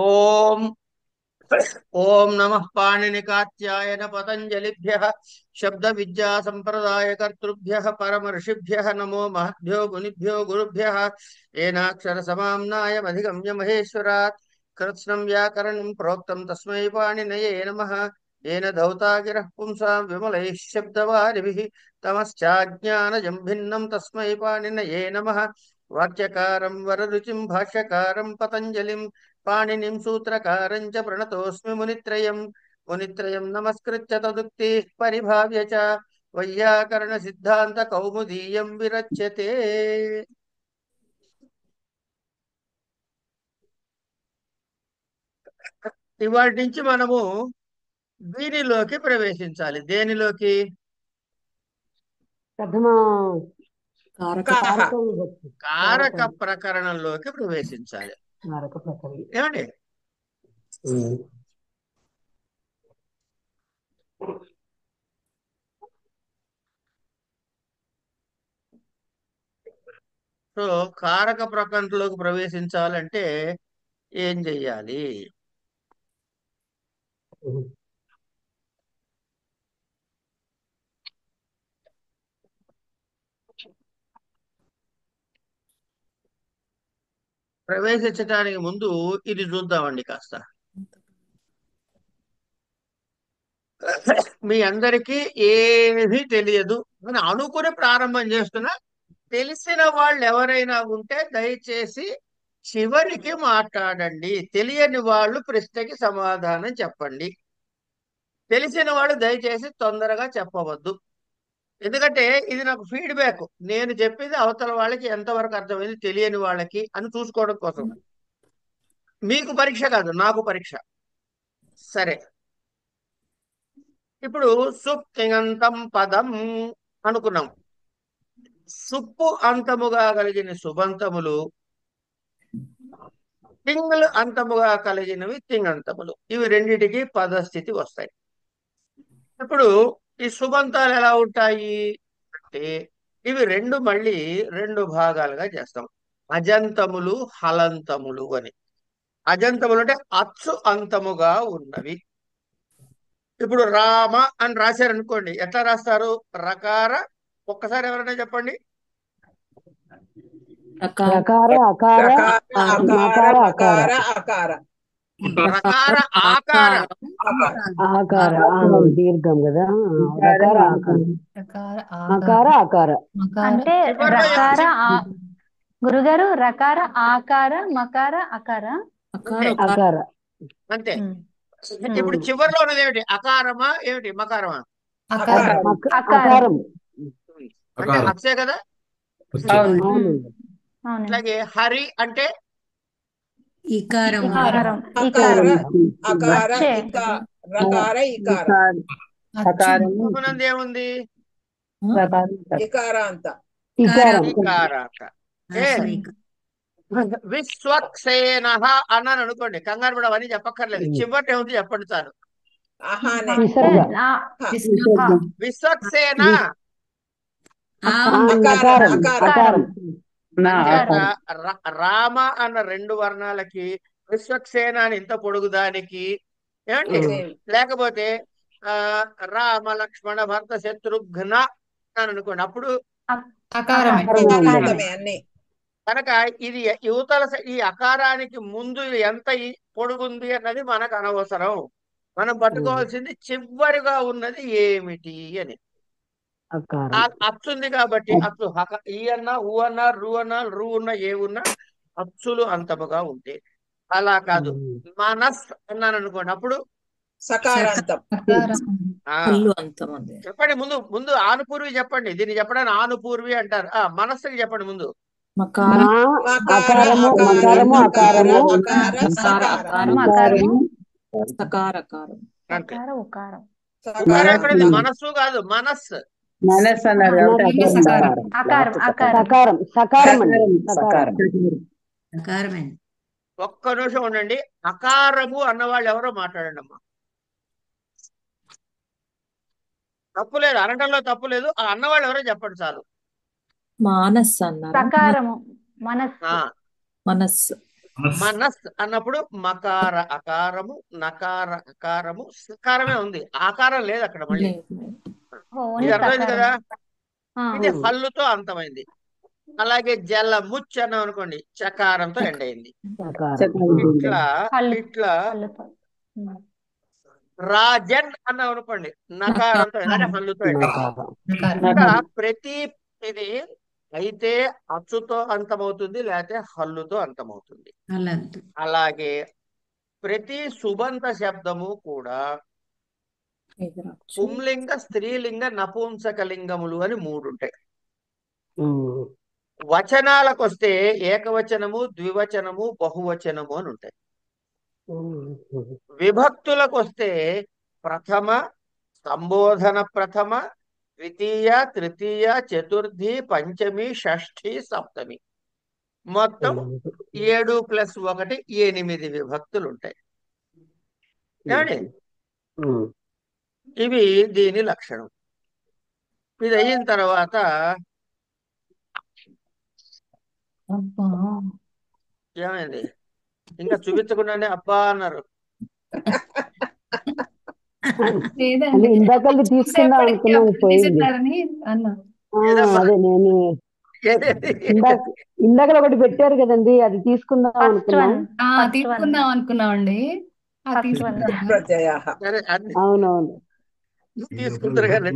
ఓం ఓం నమః పాణినికాత్యాయన పతంజలిభ్యః శబ్ద విద్యా సంప్రదాయ కర్తృభ్యః పరమ ఋషిభ్యః నమో మహద్భ్యో మునిభ్యో గురుభ్యః ఏనాక్షర సమామ్నాయమధిగమ్య మహేశ్వరాత్ కృత్స్నం వ్యాకరణం ప్రోక్తం తస్మై పాణినయే నమః ఏన ధౌతా గిరః పుంసాం విమలైః శబ్దవారిభిః తమశ్చాజ్ఞానజం భిన్నం తస్మై పాణినయే నమః వాక్యకారం వరరుచిం భాష్యకారం పతంజలిం పాణినిం సూత్రకారం చ ప్రణతోస్మి మునిత్రయం నమస్కృత్య తదుక్తిః పరిభావ్య చ వైయాకరణ సిద్ధాంత కౌముదీయం విరచ్యతే. ఇవాటి నుంచి మనము దీనిలోకి ప్రవేశించాలి. దేనిలోకి? ప్రథమ కారక కారక విభక్తి కారక ప్రకరణంలోకి ప్రవేశించాలి. కారక ప్రకరణ. ఏమండి? సో కారక ప్రకరణలోకి ప్రవేశించాలంటే ఏం చెయ్యాలి? ప్రవేశించడానికి ముందు ఇది చూద్దామండి కాస్త. మీ అందరికీ ఏమీ తెలియదు అని అనుకుని ప్రారంభం చేస్తున్నా. తెలిసిన వాళ్ళు ఎవరైనా ఉంటే దయచేసి చివరికి మాట్లాడండి. తెలియని వాళ్ళు ప్రశ్నకి సమాధానం చెప్పండి. తెలిసిన వాళ్ళు దయచేసి తొందరగా చెప్పవద్దు. ఎందుకంటే ఇది నాకు ఫీడ్బ్యాక్. నేను చెప్పింది అవతల వాళ్ళకి ఎంతవరకు అర్థమైంది తెలియని వాళ్ళకి అని చూసుకోవడం కోసం. మీకు పరీక్ష కాదు, నాకు పరీక్ష. సరే, ఇప్పుడు సుప్తింగంతం పదం అనుకున్నాం. సుప్పు అంతముగా కలిగిన సుబంతములు, తింగులు అంతముగా కలిగినవి తింగంతములు. ఇవి రెండిటికి పదస్థితి వస్తాయి. ఇప్పుడు ఈ సుబంతాలు ఎలా ఉంటాయి అంటే ఇవి మళ్ళీ రెండు భాగాలుగా చేస్తాం. అజంతములు, హలంతములు అని. అజంతములు అంటే అచ్చు అంతముగా ఉన్నవి. ఇప్పుడు రామ అని రాశారు అనుకోండి, ఎట్లా రాస్తారు? రకార. ఒక్కసారి ఎవరైనా చెప్పండి. రకార అకార మకార అకార రకార ఆకార ఆకార దీర్ఘం కదా. రకార ఆకార అకార అకార అంటే రకార గురుగారు రకార ఆకార మకార అకార అకార అంతే. ఇప్పుడు చివరిలో ఉన్నది ఏమిటి? అకారమా ఏమిటి మకారమా? అకారం అంటే అక్షే కదా. అట్లాగే హరి అంటే ఏముంది? ఇకారాంత. విశ్వక్సేన అన్నాను అనుకోండి, కంగారు పడ అవన్నీ చెప్పక్కర్లేదు. చివరి ఏముంది చెప్పండి చాలు. విశ్వక్సేన రామ అన్న రెండు వర్ణాలకి, విశ్వక్సేన అని ఇంత పొడుగు దానికి ఏమండి? లేకపోతే రామ లక్ష్మణ భరత శత్రుఘ్న అని అనుకోండి, అప్పుడు కనుక ఇది యువతల ఈ అకారానికి ముందు ఎంత పొడుగుంది అన్నది మనకు అనవసరం. మనం పట్టుకోవాల్సింది చివరిగా ఉన్నది ఏమిటి అని. అచ్చుంది కాబట్టి అచ్చు ఈ అన్నా ఊ అన్నా రు అన్నా రు ఉన్న ఏ ఉన్నా అచ్చులు అంతముగా ఉంటే. అలా కాదు, మనస్ అన్నాను అనుకోండి, అప్పుడు చెప్పండి. ముందు ముందు ఆనుపూర్వి చెప్పండి. దీన్ని చెప్పడానికి ఆనుపూర్వి అంటారు. మనస్సుకి చెప్పండి ముందు. మనస్సు కాదు, మనస్సు. ఒక్క నిమిషం ఉండండి. అకారము అన్నవాళ్ళు ఎవరో మాట్లాడండి అమ్మా. తప్పు లేదు, అనటంలో తప్పు లేదు. ఆ అన్నవాళ్ళు ఎవరో చెప్పండి చాలు. మానస్ అన్నారు. మనస్సు మనస్ అన్నప్పుడు మకార అకారము, నకార అకారము, సకారమే ఉంది, ఆకారం లేదు అక్కడ మళ్ళీ. లేదు, లేదు. ఇది ఓన్లీ అర్థమైంది సకారం. కదా. ఆ, ఇది హల్లుతో అంతమైంది. అలాగే జల ముచ్చు అన్నాం అనుకోండి, చకారంతో ఎండ్ అయింది. ఇట్లా హల్లు ఇట్లా హల్లుతో. రాజన్ అన్నాం అనుకోండి, నకారంతో అంటే హల్లుతో ఎండ్ అయింది. నకారం. ఇంకా ప్రతి ఇది అయితే అచ్చుతో అంతమవుతుంది, లేకపోతే హల్లుతో అంతమవుతుంది. అలాగే. అలాగే ప్రతి సుబంత శబ్దము కూడా ఎదురొచ్చు. పుంలింగ, స్త్రీలింగ, నపుంసకలింగములు అని 3 ఉంటాయి. ఉమ్. వచనాలకు వస్తే ఏకవచనము, ద్వివచనము, బహువచనము అని ఉంటాయి. ఉమ్. విభక్తులకు వస్తే ప్రథమ, సంబోధన ప్రథమ, ద్వితీయ, తృతీయ, చతుర్థి, పంచమి, షష్ఠి, సప్తమి, మొత్తం 7 + 1 8 విభక్తులు ఉంటాయి. ఏమండి? ఉమ్. ఇవి దీని లక్షణం. ఇది అయిన తర్వాత అబ్బా, ఏమైంది? ఇంకా చూపించకుండానే అబ్బా అన్నారు. లేదండి, అంటే ఇందాకల్ని తీసుకుందాం సేపటికి అనుకున్నాను, అప్పుడు పోయింది. తీసుకున్నారని అన్నా. ఏదమ్మా? అదే నేను ఇందాక ఇందాక ఒకటి పెట్టారు కదండి, అది తీసుకుందాం ఫస్ట్ అనుకున్నాం. వన్, ఫస్ట్ వన్, తీసుకుందాం అనుకున్నామండి. First one. సరే, అన్ని అవునవును. తీసుకుంటారు కానీ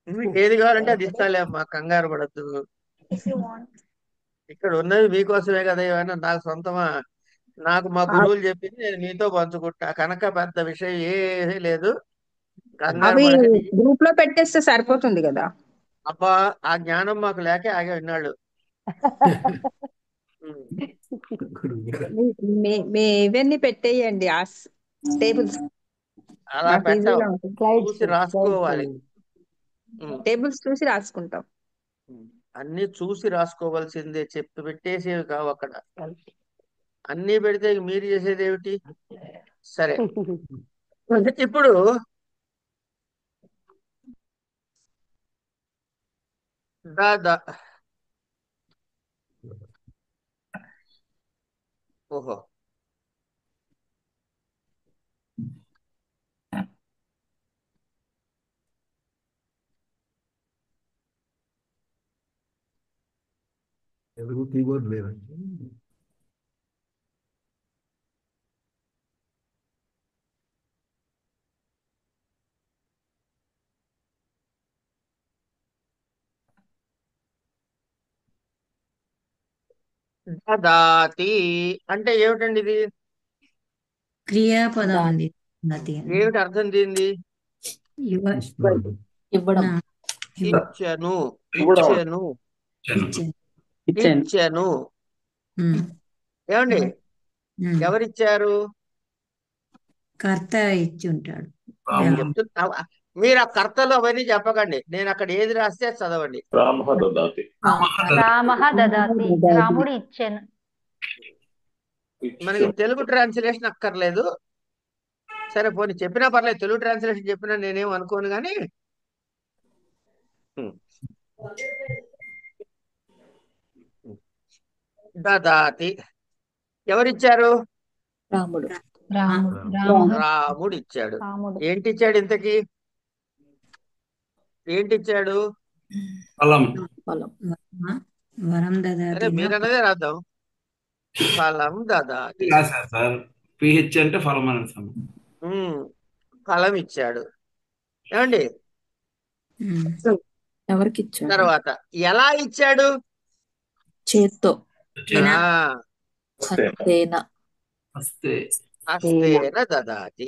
మీకు ఏది కావాలంటే అది ఇస్తాలే అమ్మా, కంగారు పడద్దు. ఇక్కడ ఉన్నది మీకోసమే కదా, ఏమైనా నాకు సొంతమా? నాకు మా గురువులు చెప్పింది నేను మీతో పంచుకుంటా కనుక పెద్ద విషయం ఏమీ లేదు, కంగారు అవి పడకండి. గ్రూప్ లో పెట్టేస్తే సరిపోతుంది కదా. అబ్బా, ఆ జ్ఞానం మాకు లేకే ఆగే విన్నాళ్ళు. మీ ఇవన్నీ పెట్టేయండి, ఆ టేబుల్స్ అలా నాకు పెట్టాం, ఈజీగా ఉంటుంది. చూసి రాసుకోవాలి. టేబుల్స్ చూసి రాసుకుంటాం. అన్ని చూసి రాసుకోవాల్సిందే, చెప్పి పెట్టేసేవి కావు అక్కడ. అన్ని పెడితే మీరు చేసేది ఏమిటి? సరే, ఇప్పుడు దా ఓహో, తెలుగు కీబోర్డ్ లేదండి. దదాతి అంటే ఏమిటండి ఇది? క్రియాపదం అండి. అది ఏమిటి అర్థం దీనిది? ఇస్తున్నాడు. ఇవ్వడం. ఇచ్చెను, ఇచ్చెను, ఇచ్చెను. ఏమండి? ఎవరిచ్చారు? కర్త ఇచ్చి ఉంటాడు. నేను చెప్తున్నా, మీరు ఆ కర్తలు అవన్నీ చెప్పకండి, నేను అక్కడ ఏది రాస్తే అది చదవండి. రామః దదాతి, రాముడు ఇచ్చెను. మనకి తెలుగు ట్రాన్స్లేషన్ అక్కర్లేదు. సరే పోనీ చెప్పినా పర్లేదు, తెలుగు ట్రాన్స్లేషన్ చెప్పినా నేనేం అనుకోను కానీ. దదాతి ఎవరిచ్చారు? రాముడు. రాముడు ఇచ్చాడు. రాముడు. ఏంటిచ్చాడు ఇంతకీ? ఏంటిచ్చాడు? వరం సరే దదాతి. మీరన్నదే రాద్దాం. ఫలం దదాతి. సార్ పిహెచ్ అంటే ఫలం అని అర్థం. ఫలం ఇచ్చాడు. ఏమండి? ఎవరికి ఇచ్చాడు? తర్వాత ఎలా ఇచ్చాడు? చేత్తో. ఆ, హస్తేన. హస్తేన దదాతి.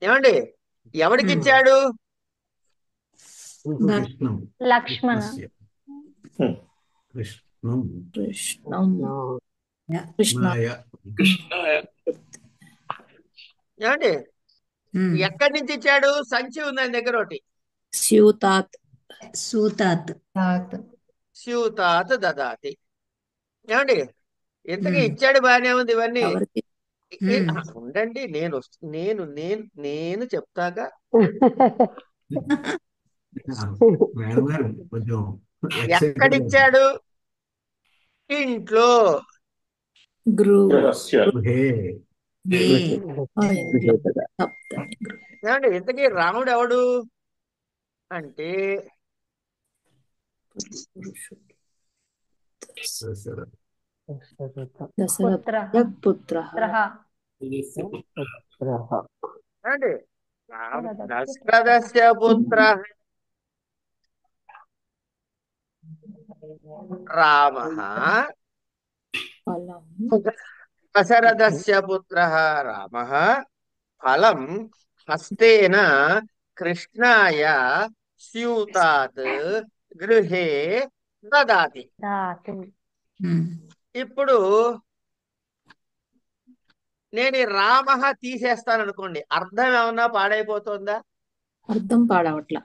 ఏమండి? ఎవరికి ఇచ్చాడు? లక్ష్మణ. కృష్ణం. కృష్ణాయ. ఏమండి? ఎక్కడి నుంచి ఇచ్చాడు? సంచి ఉంది ఆయన దగ్గర ఒకటి. స్యూతాత్. స్యూతాత్ దదాతి. ఏమండి? ఇంతకీ ఇచ్చాడు, బాగానే ఉంది. ఇవన్నీ ఉండండి, నేను చెప్తాగా. మేడం గారు కొంచెం ఎక్కడిచ్చాడు? ఇంట్లో. గృ గృహస్య హే హే గృహేపద. సప్తమి గృహ. ఏమండి ఇంతకీ రాముడు ఎవడు అంటే పురుషుడు. దశరథ దశరథ పుత్రః పుత్ర పుత్రః పుత్రః. ఏమండి దశరథస్య దశరథస్య పుత్ర రామ. ఫలం దశరథస్య పుత్ర రామ ఫలం హస్తేన కృష్ణాయ స్యూతాత్ గృహే దదాతి. దాతు. ఇప్పుడు నేను ఈ రామ తీసేస్తాను అనుకోండి, అర్థం ఏమన్నా పాడైపోతుందా? అర్థం పాడవట్ల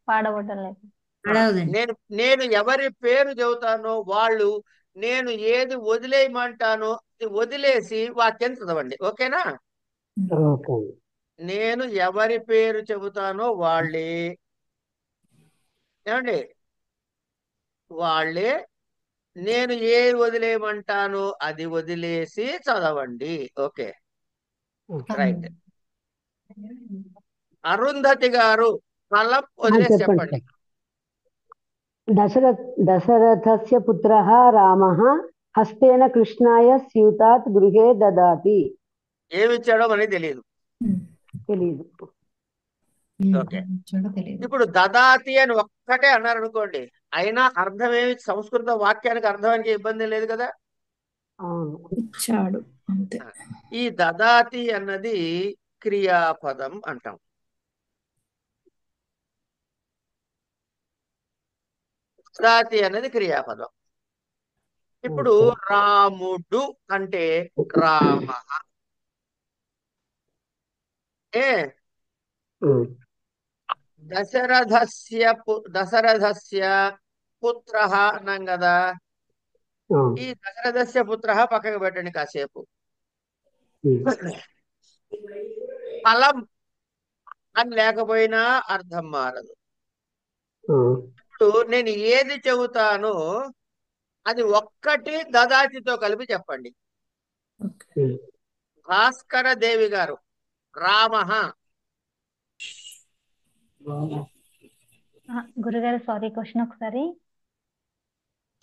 పాడవటం లేదు. పాడవదండి. నేను నేను ఎవరి పేరు చెబుతానో వాళ్ళు, నేను ఏది వదిలేయమంటానో అది వదిలేసి వాక్యం చదవండి, ఓకేనా? ఓకే. నేను ఎవరి పేరు చెబుతానో వాళ్ళే, ఏమండి వాళ్ళే, నేను ఏది వదిలేయమంటానో అది వదిలేసి చదవండి, ఓకే రైట్. అరుంధతి గారు ఫలం వదిలేసి చెప్పండి. చెప్పండి. దశరథస్య పుత్రః రామః హస్తేన కృష్ణాయ స్యూతాత్ గృహే దదాతి. ఏమిచ్చాడో మనకి తెలియదు. తెలీదు. ఓకే. తెలియదు. ఇప్పుడు దదాతి అని ఒక్కటే అన్నారు అనుకోండి, అయినా అర్థం ఏమి, సంస్కృత వాక్యానికి అర్థానికి ఇబ్బంది లేదు కదా. అవును. ఇచ్చాడు అంతే. ఈ దదాతి అన్నది క్రియాపదం అంటాం. దదాతి అన్నది క్రియాపదం. ఇప్పుడు రాముడు అంటే రామ ఏ దశరథస్య పుత్ర అన్నాం కదా. ఈ దశరథస్య పుత్ర పక్కకు పెట్టండి కాసేపు. ఫలం అని లేకపోయినా అర్థం మారదు. ఇప్పుడు నేను ఏది చెబుతానో అది ఒక్కటి దదాతితో కలిపి చెప్పండి. భాస్కర దేవి గారు రామ గురుగారు సారీ, క్వశ్చన్ ఒకసారి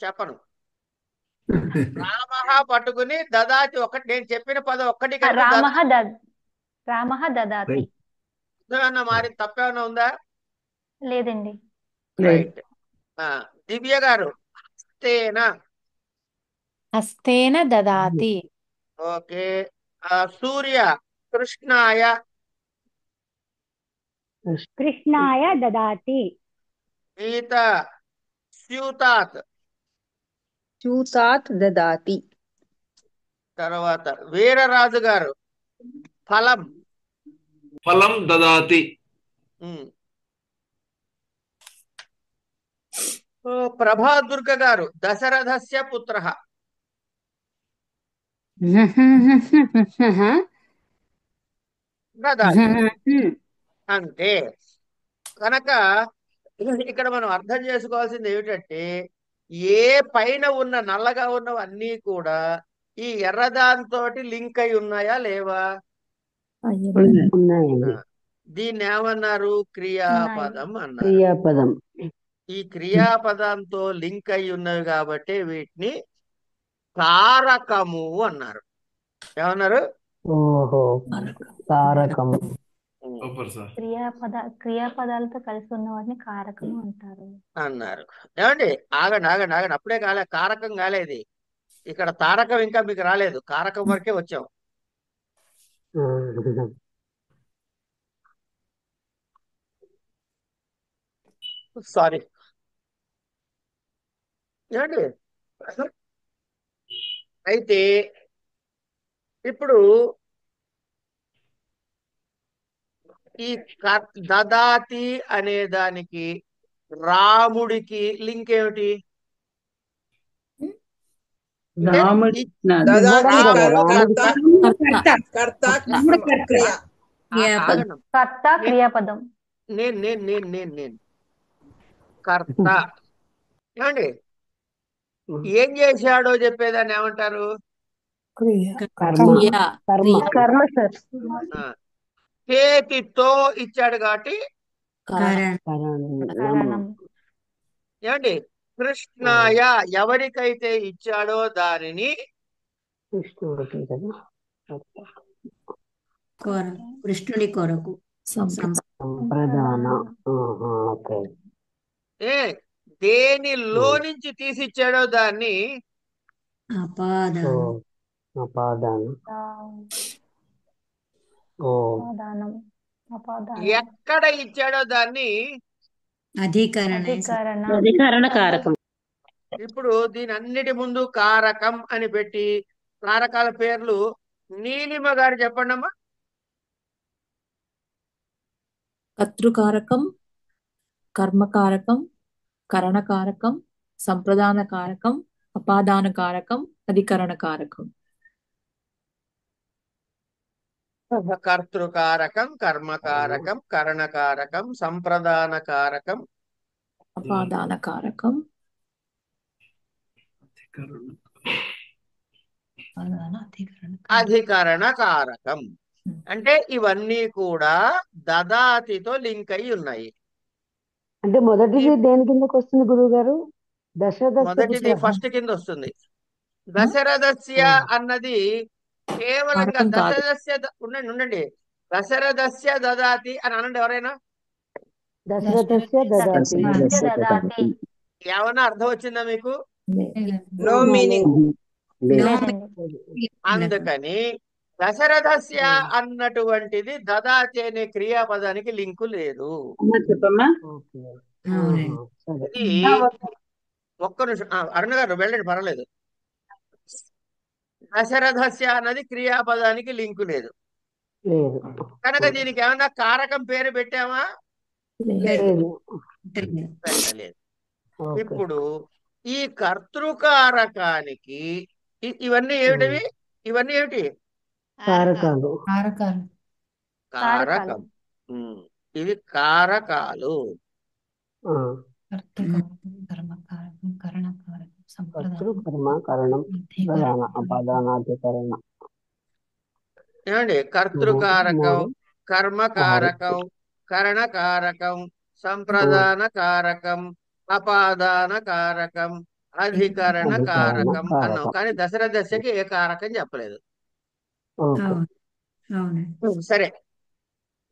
చెప్పను. రామ పట్టుకుని దదాతి ఒకటి, నేను చెప్పిన పదం ఒక్కటి కలిపి రామః రామః దదాతి. ఏమన్నా మారి తప్పేమన్నా ఉందా? లేదండి. రైట్. దివ్య గారు హస్తేన. హస్తేన దదాతి. ఓకే. సూర్య కృష్ణాయ. కృష్ణాయ దదాతి. గీత స్యూతాత్. స్యూతాత్ దదాతి. తర్వాత వీరరాజు గారు ఫలం. ఫలం దదాతి. ప్రభాదుర్గ గారు దశరథస్య పుత్ర. అంటే కనుక ఇక్కడ మనం అర్థం చేసుకోవాల్సింది ఏమిటంటే, ఏ పైన ఉన్న నల్లగా ఉన్నవన్నీ కూడా ఈ ఎర్రదాంతో లింక్ అయి ఉన్నాయా లేవా? ఉన్నాయండి. దీన్ని ఏమన్నారు? క్రియాపదం అన్నారు. క్రియాపదం. ఈ క్రియాపదంతో లింక్ అయి ఉన్నవి కాబట్టి వీటిని కారకము అన్నారు. ఏమన్నారు? ఓహో, కారకము క్రియాపదాలతో కలిసి ఉన్న వాటిని కారకము అంటారు అన్నారు. ఏమండి ఆగండి ఆగండి ఆగండి, అప్పుడే కాలే, కారకం కాలేదు. ఇక్కడ తారకం ఇంకా మీకు రాలేదు, కారకం వరకే వచ్చాం. సారీ. ఏమండి అయితే ఇప్పుడు ఈ దదాతి అనే దానికి రాముడికి లింక్ ఏమిటి? కర్త క్రియాపదం. నేను కర్త. ఏమండి ఏం చేశాడో చెప్పేదాన్ని ఏమంటారు? కర్మ క్రియా కర్మ కర్మ సార్. ఆ, చేతితో ఇచ్చాడు కాబట్టి కరణం కరణం కారణం. ఏమండి కృష్ణాయ ఎవరికైతే ఇచ్చాడో దానిని కృష్ణుడికి కదా కృష్ణుడి కొరకు సంప్రదాన ఓకే ఏ దేనిలో నుంచి తీసిచ్చాడో దాన్ని అపాదానం అపాదాన అపాదానం. అపాదానం. ఎక్కడ ఇచ్చాడో దాన్ని అధికరణ అధికరణం. అధికరణ కారకం. ఇప్పుడు దీని అన్నిటి ముందు కారకం అని పెట్టి కారకాల పేర్లు నీలిమ గారు చెప్పండి అమ్మా. కర్తృకారకం, కర్మకారకం, కరణకారకం, సంప్రదాన కారకం, అపాదాన కారకం, అధికరణ కారకం. కర్తృకారకం, కర్మకారకం, కరణకారకం, సంప్రదాన కారకం, అపాదాన కారకం, అధికరణ కారకం. అంటే ఇవన్నీ కూడా దదాతితో లింక్ అయి ఉన్నాయి. అంటే మొదటిది దేని కిందకి వస్తుంది గురువు గారు? మొదటిది ఫస్ట్ కింద వస్తుంది. దశరథస్య అన్నది కేవలంగా కారకం కాదు. దశరథస్య ఉండండి దశరథస్య దదాతి అని అనండి ఎవరైనా. దశరథస్య దదాతి. దదాతి. ఏమన్నా అర్థం వచ్చిందా మీకు? No meaning. అందుకని దశరథస్య అన్నటువంటిది దదాతి అనే క్రియాపదానికి లింకు లేదు. చెప్పమ్మా. ఇది ఒక్క నిమిషం అరుణ గారు వెళ్ళండి పర్వాలేదు. దశరథస్య అన్నది క్రియాపదానికి లింకు లేదు లేదు కనుక దీనికి ఏమన్నా కారకం పేరు పెట్టామా? లేదు. పెట్టలేదు. ఓకే. ఇప్పుడు ఈ కర్తృకారకానికి ఇవన్నీ ఏమిటివి? ఇవన్నీ ఏమిటి? కారకాలు. కారకం. ఇవి కారకాలు. కర్తృ కర్మ కరణం ప్రధాన అపాదానాధికరణ. ఏమండి కర్తృకారకం, కర్మకారకం, కరణకారకం, సంప్రదాన కారకం, అపాదాన కారకం, అధికరణ కారకం అన్నాం. కానీ దశరథస్యకి ఏ కారకం చెప్పలేదు. ఓకే. సరే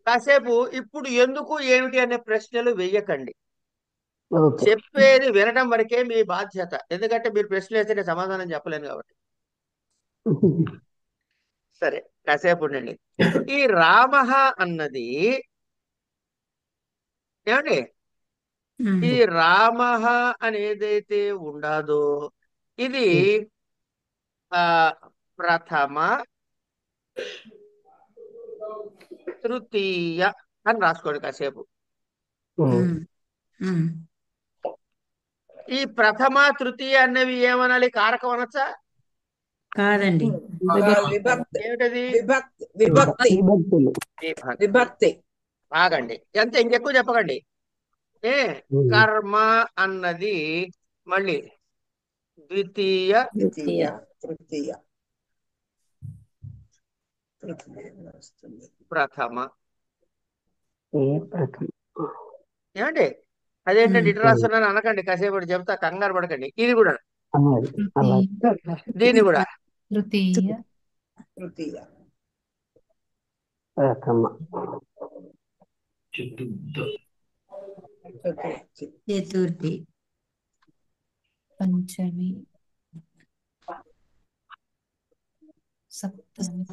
కాసేపు ఇప్పుడు ఎందుకు ఏమిటి అనే ప్రశ్నలు వెయ్యకండి. ఓకే. చెప్పేది వినడం వరకే మీ బాధ్యత. ఎందుకంటే మీరు ప్రశ్నలు వేస్తే నేను సమాధానం చెప్పలేను కాబట్టి. సరే కాసేపు ఉండండి. ఈ రామ అన్నది ఏమండి ఈ రామ అనేదైతే ఉండదో ఇది ప్రథమ తృతీయ అని రాసుకోండి కాసేపు. ఈ ప్రథమ తృతీయ అన్నవి ఏమనాలి? కారకం అనొచ్చా? కాదండి. ఏమిటది? విభక్తి. ఆగండి ఎంత ఇంకెక్కువ చెప్పకండి. కర్మ అన్నది మళ్ళీ ద్వితీయ ప్రథమ. ఏమండి అదేంటండి ఇటు రాస్తున్నాను అనకండి. కాసేపు చెప్తా, కంగారు పడకండి. ఇది కూడా దీన్ని కూడా ప్రథమ చతుర్థి పంచమి సప్తమి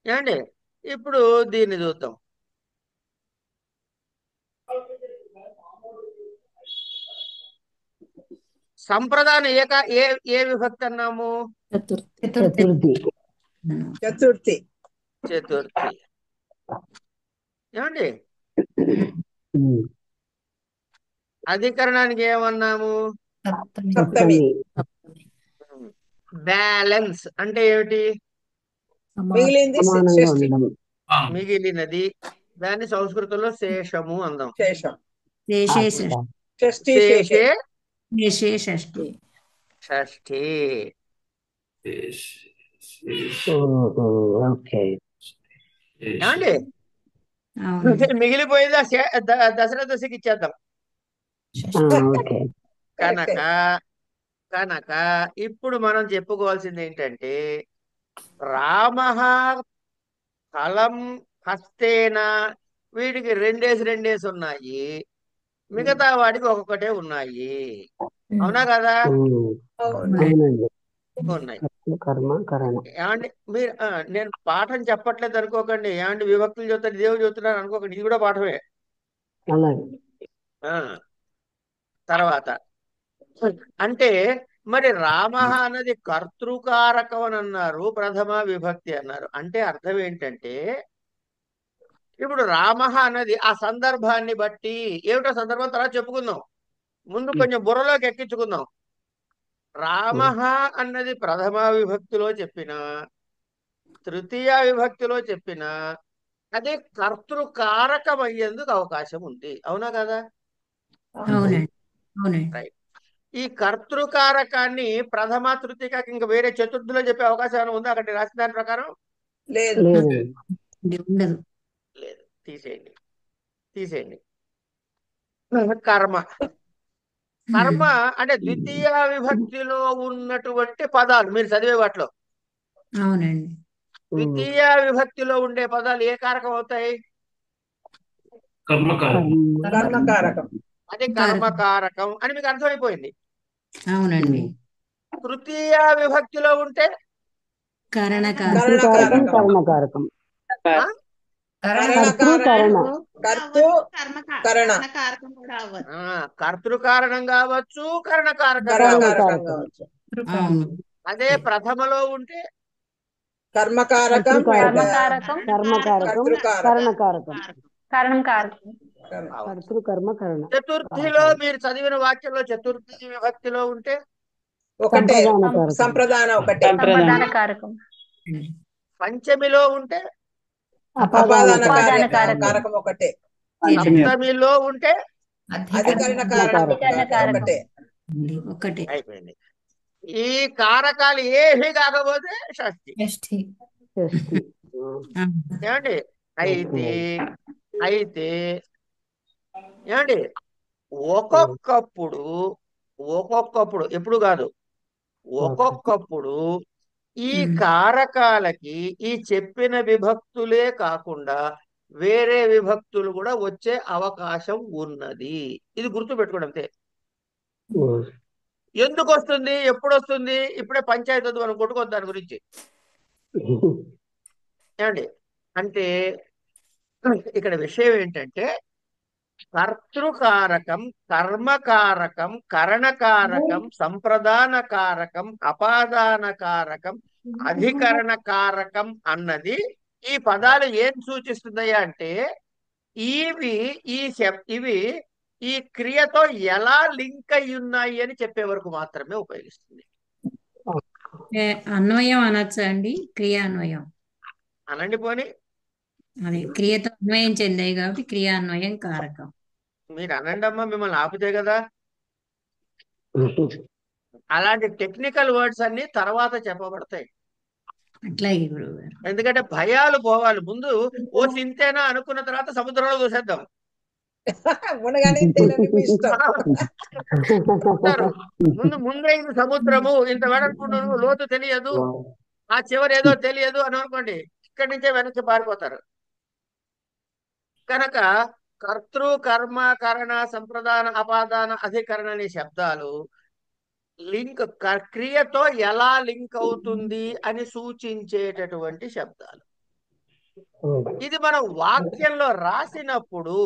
ఏమండి ఇప్పుడు దీన్ని చూద్దాం. సంప్రదాన ఏ విభక్తి అన్నాము? చతుర్థి. ఏమండి అధికరణానికి ఏమన్నాము? సప్తమి సప్తమి. బ్యాలెన్స్ అంటే ఏమిటి? మిగిలింది సమానంగా షష్ఠి. ఉండడం. మిగిలినది. దాన్ని సంస్కృతంలో శేషము అందాం. శేషం. శేషే అచ్చా. షష్ఠి శేషే. శేషే శేషే షష్ఠి షష్ఠి. ఓహో, ఓకే. ఏమండి? అవునండి మిగిలిపోయింది దశరథకి ఇచ్చేద్దాం. ఓకే. కనుక కనుక ఇప్పుడు మనం చెప్పుకోవాల్సింది ఏంటంటే రామ ఫలం హస్తేన, వీటికి రెండేసి ఉన్నాయి, మిగతా వాటికి ఒక్కొక్కటే ఉన్నాయి. అవునా కదా? అవునండి. ఉన్నాయి. కర్మ కరణ. ఏమండి మీరు నేను పాఠం చెప్పట్లేదు అనుకోకండి. ఏమండి విభక్తులు చెప్తారు, దేవుడు చెప్తున్నారు అనుకోకండి, ఇది కూడా పాఠమే. అలాగే. ఆ తర్వాత అంటే మరి రామ అన్నది కర్తృకారకం అని అన్నారు, ప్రథమ విభక్తి అన్నారు. అంటే అర్థం ఏంటంటే ఇప్పుడు రామ అన్నది ఆ సందర్భాన్ని బట్టి, ఏమిటో సందర్భం తర్వాత చెప్పుకుందాం, ముందు కొంచెం బుర్రలోకి ఎక్కించుకుందాం. రామ అన్నది ప్రథమ విభక్తిలో చెప్పిన, తృతీయ విభక్తిలో చెప్పిన, అదే కర్తృకారకం అయ్యేందుకు అవకాశం ఉంది. అవునా కదా? అవునండి అవునండి రైట్. ఈ కర్తృకారకాన్ని ప్రథమ తృతీయకి ఇంకా వేరే చతుర్థిలో చెప్పే అవకాశం ఏమైనా ఉందా అక్కడ రాసిన దాని ప్రకారం? లేదు. లేదండి. ఉండదు లేదు. తీసేయండి. కర్మ. కర్మ అంటే ద్వితీయ విభక్తిలో ఉన్నటువంటి పదాలు మీరు చదివే వాటిలో అవునండి ద్వితీయ విభక్తిలో ఉండే పదాలు ఏ కారకం అవుతాయి? కర్మకారం. కర్మకారకం. అది కర్మకారకం అని మీకు అర్థమైపోయింది. అవునండి తృతీయ విభక్తిలో ఉంటే కరణకారకం కర్తృకారకం కరణకారకం. కరణకారకం. కరణకారకం. కర్తృ కరణ. కర్తృకారణం కావచ్చు, కరణకారకం కావచ్చు. కరణకారకం కావచ్చు. అవును అదే ప్రథమలో ఉంటే కర్మకారకం. కర్మకారకం కర్మకారకం కర్తృకారకం. కరణకారకం. కరణం కారకం. కర్తృ కర్మ కరణ. చతుర్థిలో మీరు చదివిన వాక్యంలో చతుర్థి విభక్తిలో ఉంటే ఒకటే. సంప్రదాన కారకం. సంప్రదానం ఒకటే. సంప్రదాన కారకం. పంచమిలో ఉంటే అపాదాన అపాదాన కారకం. కారకం ఒకటే. సప్తమిలో ఉంటే అధికరణ కారకం ఒకటే. ఒకటే అయిపోయింది. ఈ కారకాలు ఏమీ కాకపోతే షష్ఠి. షష్ఠి షష్ఠి. ఏమండి? అయితే ఏమండి ఒక్కొక్కప్పుడు ఎప్పుడు కాదు, ఒక్కొక్కప్పుడు ఈ కారకాలకి ఈ చెప్పిన విభక్తులే కాకుండా వేరే విభక్తులు కూడా వచ్చే అవకాశం ఉన్నది. ఇది గుర్తు పెట్టుకోండి అంతే. ఎందుకు వస్తుంది, ఎప్పుడు వస్తుంది, ఇప్పుడే పంచాయతీ వద్దు మనం కొట్టుకోవద్దు దాని గురించి. ఏమండి అంటే ఇక్కడ విషయం ఏంటంటే కర్తృకారకం, కర్మకారకం, కరణకారకం, సంప్రదాన కారకం, అపాదాన కారకం, అధికరణ కారకం అన్నది ఈ పదాలు ఏం సూచిస్తున్నాయా అంటే ఇవి ఇవి ఈ క్రియతో ఎలా లింక్ అయి ఉన్నాయి అని చెప్పే వరకు మాత్రమే ఉపయోగిస్తుంది. అన్వయం అనొచ్చా అండి? క్రియా అన్వయం అనండి పోని. అదే క్రియతో అన్వయం చెందాయి కాబట్టి క్రియా అన్వయం కారకం. మీరు అనండి అమ్మా, మిమ్మల్ని ఆపుతే కదా. అలాంటి టెక్నికల్ వర్డ్స్ అన్ని తర్వాత చెప్పబడతాయి. అట్లాగే గురువు గారు. ఎందుకంటే భయాలు పోవాలి. ముందు ఓ చింతేనా అనుకున్న తర్వాత సముద్రంలో చూసేద్దాం. ఉండగానే ఇంతేనండి మీ ఇష్టం. ముందే ఇది సముద్రము, ఇంత వెడల్పుండు, లోతు తెలియదు, ఆ చివరి ఏదో తెలియదు అని అనుకోండి, ఇక్కడి నుంచే వెనక్కి పారిపోతారు. కనుక కర్తృ కర్మ కరణ సంప్రదాన అపాదాన అధికరణ అనే శబ్దాలు లింక్ క్రియతో ఎలా లింక్ అవుతుంది అని సూచించేటటువంటి శబ్దాలు. ఇది మనం వాక్యంలో రాసినప్పుడు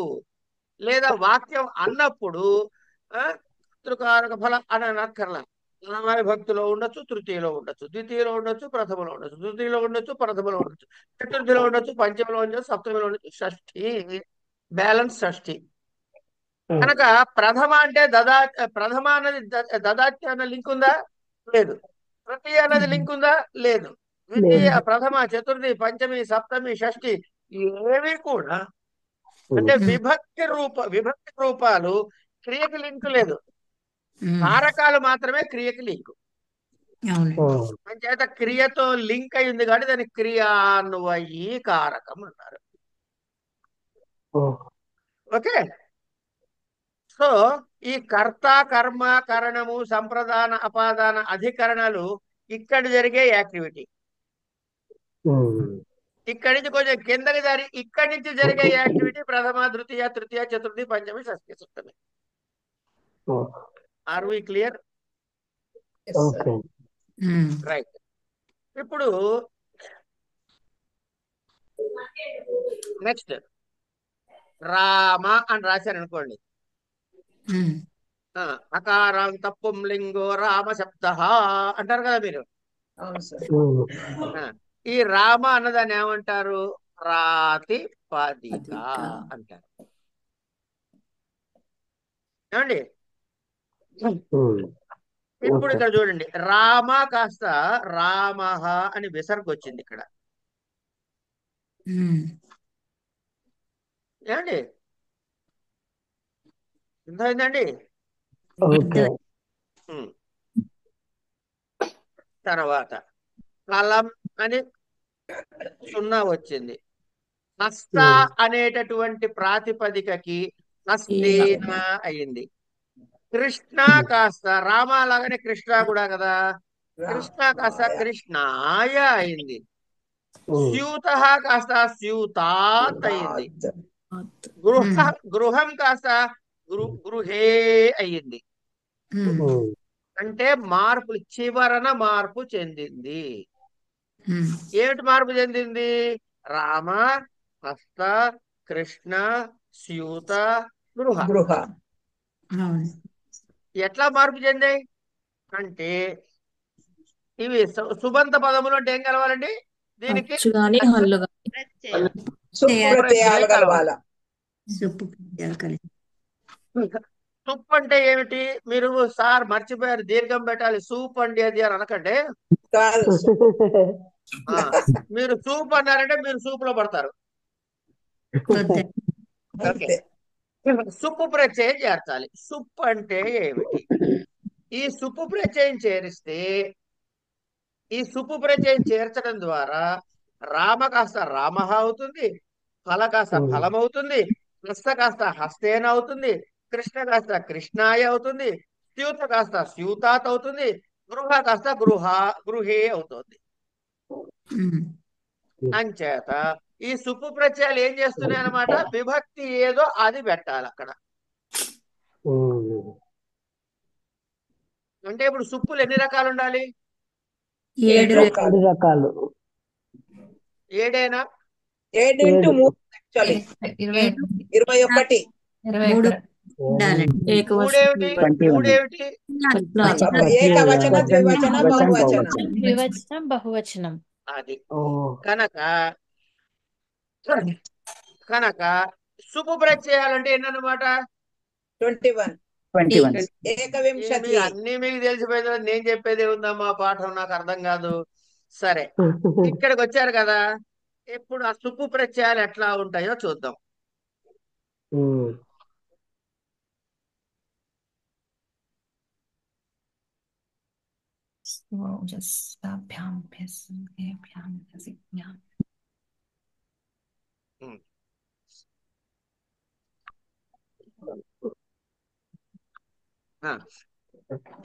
లేదా వాక్యం అన్నప్పుడు కర్తృకారక ఫలం అని అనక్కర్లా. భక్తిలో ఉండొచ్చు, తృతీయలో ఉండొచ్చు, ద్వితీయలో ఉండొచ్చు, ప్రథమలో ఉండొచ్చు, తృతీయలో ఉండొచ్చు, ప్రథమలో ఉండొచ్చు, చతుర్థిలో ఉండొచ్చు, పంచమలో ఉండొచ్చు, సప్తమిలో ఉండొచ్చు. షష్ఠి బ్యాలెన్స్ షష్ఠి. కనుక ప్రథమ అంటే దదా, ప్రథమ అన్నది దదాతి అన్న లింక్ ఉందా? లేదు. తృతీయ అన్నది లింక్ ఉందా? లేదు. ద్వితీయ, ప్రథమ, చతుర్థి, పంచమి, సప్తమి, షష్ఠి ఏవి కూడా అంటే విభక్తి రూపాలు క్రియకి లింక్ లేదు. కారకాలు మాత్రమే క్రియకి లింక్. అవునండి. అంచేత క్రియతో లింక్ అయింది కాబట్టి దాన్ని క్రియాన్వయీ కారకం అన్నారు. ఓకే. సో ఈ కర్త, కర్మ, కరణము, సంప్రదాన, అపాదాన, అధికరణాలు ఇక్కడ జరిగే యాక్టివిటీ. ఇక్కడి నుంచి కొంచెం కిందకి ఇక్కడి నుంచి జరిగే యాక్టివిటీ ప్రథమ, ద్వితీయ, తృతీయ, చతుర్థి, పంచమి, షష్ఠి, సప్తమి. Are we clear? రైట్. ఇప్పుడు నెక్స్ట్ రామ అని రాశారు అనుకోండి. అకారాంత పుంలింగో రామ శబ్ద అంటారు కదా మీరు. ఈ రామ అన్నదాన్ని ఏమంటారు? ప్రాతిపదిక అంటారు. ఏమండి? ఇప్పుడు ఇక్కడ చూడండి, రామ కాస్త రామః అని విసర్గ వచ్చింది ఇక్కడ. ఏమండి? అర్థమైందండి? తర్వాత కలం అని సున్నా వచ్చింది. హస్త అనేటటువంటి ప్రాతిపదికకి హస్తేన అయింది. కృష్ణ కాస్త రామ లాగానే కృష్ణ కూడా కదా, కృష్ణ కాస్త కృష్ణాయ అయింది. స్యూత కాస్త స్యూతాత్ అయింది. గృహం కాస్త గృహే అయ్యింది. అంటే మార్పులు, చివరన మార్పు చెందింది. ఏమిటి మార్పు చెందింది? రామ, హస్త, కృష్ణ, స్యూత, గృహ. ఎట్లా మార్పు చెందాయి అంటే ఇవి సుబంత పదములు అంటే ఏం కలవాలండి? దీనికి సూప్ అంటే ఏమిటి? మీరు సార్ మర్చిపోయారు, దీర్ఘం పెట్టాలి. సూప్ అండి అది అని అనకండి. మీరు సూప్ అన్నారంటే మీరు సూప్ లో పడతారు. సుప్పు ప్రత్యయం చేర్చాలి. సుప్ అంటే ఏమిటి? ఈ సుప్పు ప్రత్యయం చేరిస్తే, ఈ సుప్పు ప్రత్యయం చేర్చడం ద్వారా రామ కాస్త రామః అవుతుంది, ఫల కాస్త ఫలం అవుతుంది, హస్త కాస్త హస్తేన అవుతుంది, కృష్ణ కాస్త కృష్ణాయ అవుతుంది, స్యూత కాస్త స్యూతాత్ అవుతుంది, గృహ కాస్త గృహే అవుతుంది. అంచేత ఈ సుప్పు ప్రత్యయాలు ఏం చేస్తున్నాయి అన్నమాట? విభక్తి ఏదో అది పెట్టాలి అక్కడ. అంటే ఇప్పుడు సుప్పులు ఎన్ని రకాలు ఉండాలి? 7 రకాలు. 7 7 ఇంటూ 3 21 మూడేమిటి? ఏకవచన, ద్వివచన, బహువచన. ద్వివచనం, బహువచనం. అది కనుక సుప్పు ప్రత్యయాలంటే ఏంటన్నమాట? 21 ఏకవింశతి. అన్ని మీకు తెలిసిపోయింది. నేను చెప్పేది ఉందమ్మా, పాఠం నాకు అర్థం కాదు. సరే, ఇక్కడికి వచ్చారు కదా, ఇప్పుడు ఆ సుప్పు ప్రత్యయాలు ఎట్లా ఉంటాయో చూద్దాం.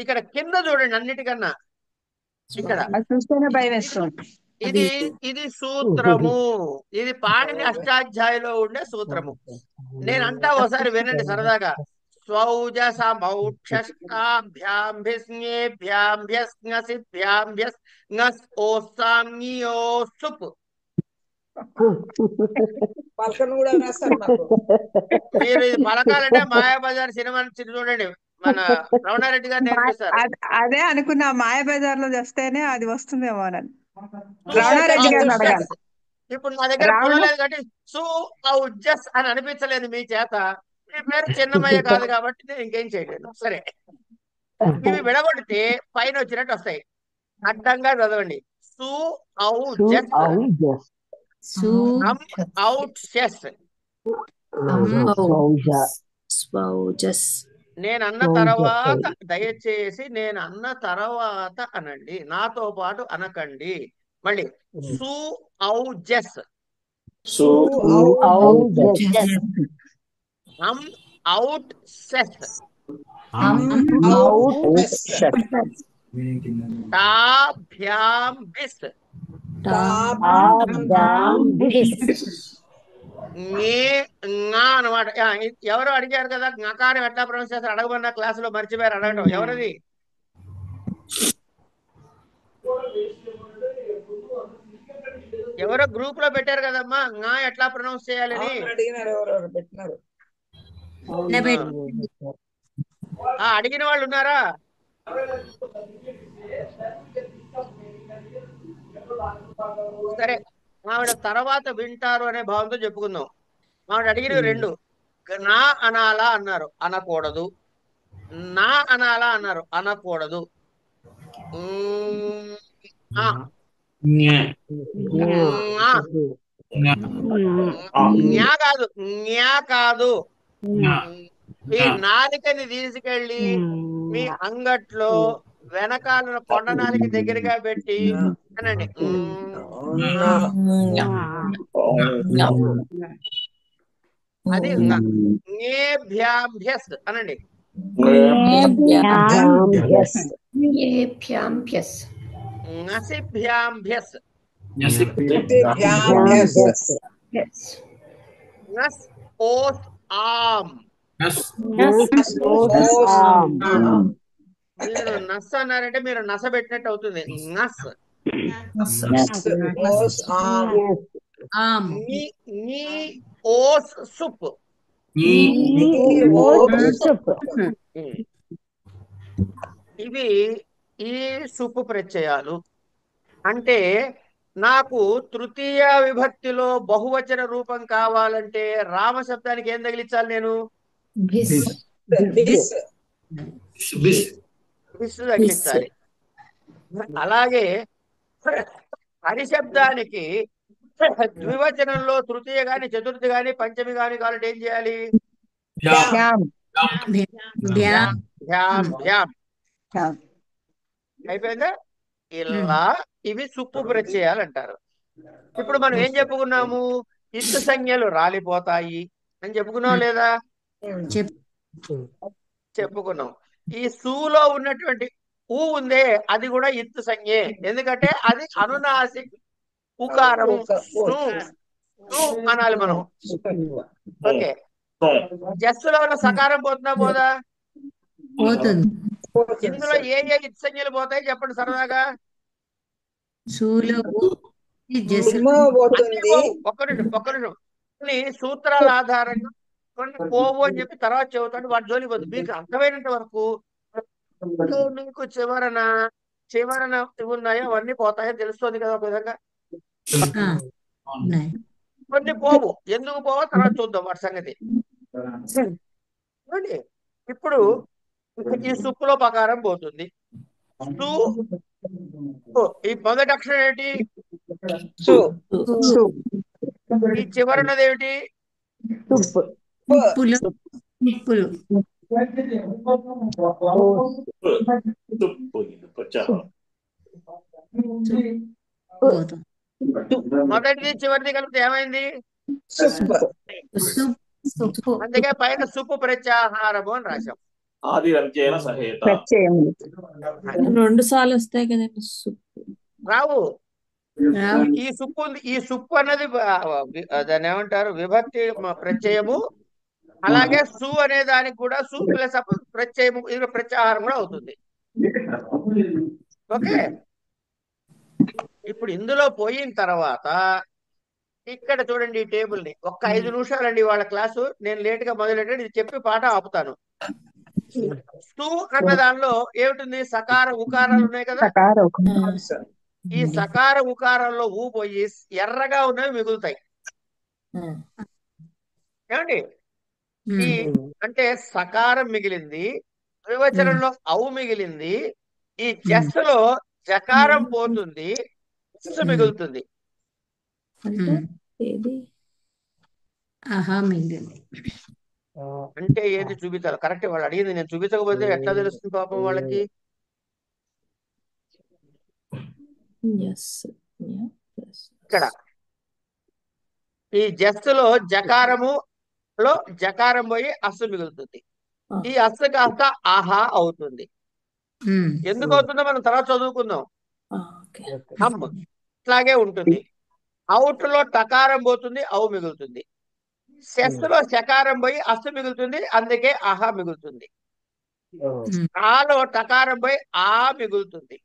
ఇక్కడ కింద చూడండి, అన్నిటికన్నా ఇక్కడ ఇది సూత్రము. ఇది పాణిని అష్టాధ్యాయులో ఉండే సూత్రము. నేను అంటా, ఒకసారి వినండి సరదాగా. మీరు ఇది పలకాలంటే మాయాబజార్ సినిమా చూడండి, మన రమణారెడ్డి గారు నేర్పిస్తారు. అదే అనుకున్నా, మాయాబజార్ లో చేస్తేనే అది వస్తుందేమో అని. ఇప్పుడు నా దగ్గర పుల్లలేదు కాబట్టి సు ఔజస్ అని అనిపించలేదు మీ చేత. మీ పేరు చిన్నమయ్య కాదు కాబట్టి నేను ఇంకేం చేయలేను. సరే, ఇవి విడగొడితే పైన వచ్చినట్టు వస్తాయి. అడ్డంగా చదవండి. సు ఔ జస్ సు అమ్ ఔట్ చెస్. స్వౌజస్ నేను అన్న తర్వాత దయచేసి నేను అన్న తర్వాత అనండి, నాతో పాటు అనకండి. మళ్ళీ సు ఔ జస్ అమ్ అవుట్ సెస్ టాభ్యాం బిస్ అనమాట. ఎవరు అడిగారు కదా ఞకారం ఎట్లా ప్రొనౌన్స్ చేస్తారు అడగమన్నా క్లాసులో, మర్చిపోయారు అడగటం. ఎవరది? ఎవరో గ్రూప్ లో పెట్టారు కదమ్మా ఞా ఎట్లా ప్రొనౌన్స్ చేయాలని. అడిగిన వాళ్ళు ఉన్నారా? సరే, ఆవిడ తర్వాత వింటారు అనే భావంతో చెప్పుకుందాం. ఆవిడ అడిగినవి రెండు. నా అనాలా అన్నారు, అనకూడదు. నా అనాలా అన్నారు, అనకూడదు. న్యా కాదు, న్యా కాదు. మీ నాలికని తీసుకెళ్ళి మీ అంగట్లో వెనకాల కొండ నాలిక దగ్గరగా పెట్టి అనండి. అది జ్ఞేభ్యాభ్యస్ అనండి. నసిభ్యాంభ్యస్ నస్ ఓస్ ఆమ్. మీరు నస్ అన్నారంటే మీరు నస పెట్టినట్టు అవుతుంది. నస్. నీ ఓస్ సుప్. ఇవి ఈ సుప్పు ప్రత్యయాలు. అంటే నాకు తృతీయ విభక్తిలో బహువచన రూపం కావాలంటే రామ శబ్దానికి ఏం తగిలించాలి నేను? విస్సు తగిలించాలి. అలాగే హరిశబ్దానికి ద్వివచనంలో తృతీయ గాని చతుర్థి గాని పంచమి గాని కావాలంటే ఏం చేయాలి? అయిపోయిందా? ఇలా ఇవి సుప్పు ప్రత్యయాలు అంటారు. ఇప్పుడు మనం ఏం చెప్పుకున్నాము? ఇత్తు సంజ్ఞలు రాలిపోతాయి అని చెప్పుకున్నాం లేదా? చెప్పుకున్నాం. ఈ సూలో ఉన్నటువంటి ఊ ఉందే అది కూడా ఇత్తు సంజ్ఞే. ఎందుకంటే అది అనునాసిక్ ఉకారము. అనాలి మనం. ఓకే, జస్సులో ఉన్న సకారం పోతుందా పోదా? ఇందులో ఏ ఏ ఇత్తు సంజ్ఞలు పోతాయి చెప్పండి సరదాగా. ఒక్క నిమిషం. కొన్ని సూత్రాల ఆధారంగా కొన్ని పోవు అని చెప్పి తర్వాత చెబుతాడు. వాటి జోలికి పోదు. మీకు అర్థమైనంత వరకు మీకు చివరన ఇవి ఉన్నాయో అవన్నీ పోతాయో తెలుస్తుంది కదా ఒక విధంగా. కొన్ని పోవు, ఎందుకు పోవో తర్వాత చూద్దాం వాటి సంగతి. ఇప్పుడు ఈ సుప్పులో ప్రకారం పోతుంది. ఈ మొదటి అక్షరం ఏంటి? ఈ చివరన్నది ఏమిటి? మొదటిది చివరిది కలిపితే ఏమైంది? అందుకే పైన సుప్పు ప్రత్యాహారము అని రాశాం. ఆది అంత్యేన సహేత. రెండు సార్లు వస్తాయి కదండి. రావు. ఈ సుప్పు అన్నది దాన్ని ఏమంటారు? విభక్తి ప్రత్యయము. అలాగే సు అనే దానికి కూడా సు ప్లస్ ప్రత్యయము, ఇది ప్రత్యాహారం కూడా అవుతుంది. ఓకే, ఇప్పుడు ఇందులో పోయిన తర్వాత ఇక్కడ చూడండి ఈ టేబుల్ ని. ఒక్క 5 నిమిషాలండి వాళ్ళ క్లాసు. నేను లేట్ గా మొదలెట్టాను, ఇది చెప్పి పాట ఆపుతాను. సు అన్న దానిలో ఏమిటి? సకార ఉకారాలు ఉన్నాయి కదా. ఈ సకార ఉకారంలో ఊ పోయి ఎర్రగా ఉన్నవి మిగులుతాయి. ఏమండి? ఈ ఉమ్, అంటే సకారం మిగిలింది, ఉమ్, ద్వివచనంలో ఔ మిగిలింది, ఈ ఉమ్, జస్సులో జకారం పోతుంది, జస్సు ఉమ్, మిగులుతుంది. అంటే ఉమ్. ఏది ఆహా మిగిలింది. అంటే ఏది చూపించాలి కరెక్ట్. వాళ్ళు అడిగింది నేను చూపించకపోతే ఎట్లా తెలుస్తుంది పాపం వాళ్ళకి. ఎస్ ఇక్కడ ఈ జస్సులో జకారములో జకారం పోయి అస్సు మిగులుతుంది. ఈ అస్సు కాస్త ఆహా అవుతుంది. ఉమ్, ఎందుకు అవుతుందో మనం తర్వాత చదువుకుందాం. ఓకే హమ్ ఇట్లాగే ఉంటుంది. అవుట్ లో టకారం పోతుంది, ఔ మిగులుతుంది. శస్సులో శకారం పోయి అస్సు మిగులుతుంది, అందుకే ఆహా మిగులుతుంది. ఉమ్, ఆలో టకారం పోయి ఆ మిగులుతుంది.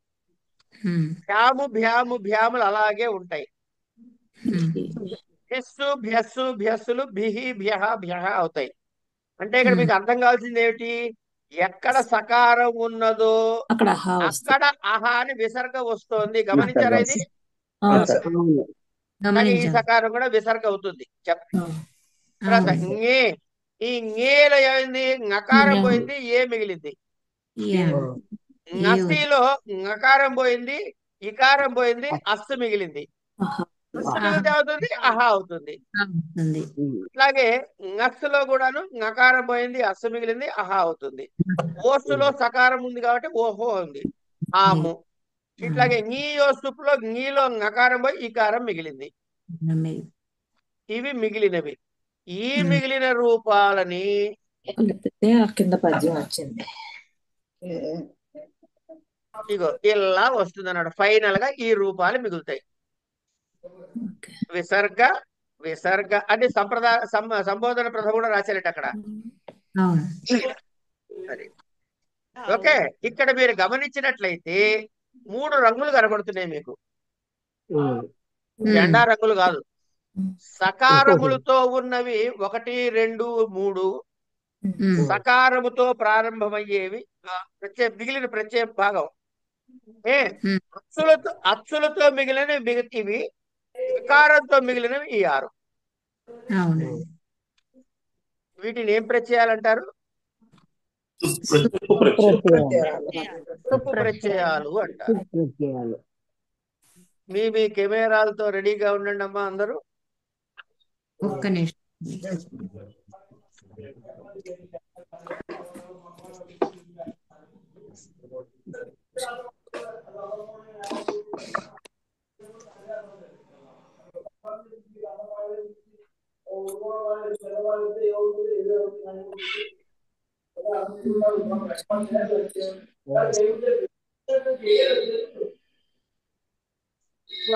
ఉమ్, భ్యాము భ్యాము భ్యాములు అలాగే ఉంటాయి. ఉమ్. భిస్సు భ్యస్సు భ్యస్సులు బిహి భ్యహ భ్యహ అవుతాయి. అంటే ఇక్కడ ఉమ్. మీకు అర్థం కావాల్సింది ఏమిటి? ఎక్కడ సకారం ఉన్నదో అక్కడ హా వస్తుంది. అక్కడ ఆహా అని విసర్గ వస్తోంది. గమనించారా ఇది? ఆ, అవును. అలాగే ఈ గమనించాం. సకారం కూడా విసర్గ అవుతుంది. ఆ, తర్వాత అవును. ఞే, ఈ ఞేలో ఏమైంది? ngకారం జ్ఞా. పోయింది, ఏ మిగిలింది. యా ఏ ngసిలో ngకారం పోయింది, ఇకారం పోయింది, అస్సు మిగిలింది. ఆహా. అస్సు ఆహా మిగిలితే అవుతుంది, ఆహా అవుతుంది. అవుతుంది. అట్లాగే ngస్సులో కూడాను ngకారం పోయింది, అస్సు మిగిలింది, ఆహా అవుతుంది. ఓసులో సకారం ఉంది కాబట్టి ఓహో ఉంది, ఆము. ఇట్లాగే ఞీయోసుపులో ఞీలో ngకారం పోయి ఈకారం మిగిలింది. ఇవి మిగిలినవి. ఈ మిగిలిన రూపాలని లేకపోతే ఆ కింద పద్యం వచ్చింది. ఇగో ఇలా వస్తుంది అన్నాడు. ఫైనల్ గా ఈ రూపాలు మిగులుతాయి. ఓకే. విసర్గ విసర్గ అంటే సంప్రదాయ సంబోధన ప్రథ కూడా రాశారట అక్కడ. అవును. అది ఓకే. ఇక్కడ మీరు గమనించినట్లయితే 3 రంగులు కనబడుతున్నాయి మీకు. జెండా రంగులు కాదు. సకారములతో ఉన్నవి 1, 2, 3. సకారముతో ప్రారంభమయ్యేవి మిగిలిన ప్రత్యేక భాగం. అచ్చులతో మిగిలినవి మిగతివి, సకారంతో మిగిలినవి ఈ 6. అవునండి. వీటిని ఏం ప్రత్యయాలంటారు? తుప్పు ప్రత్యయాలు అంటారు. మీ కెమెరాలతో రెడీగా ఉండండి అమ్మా అందరూ. ఒక్క నిమిషం.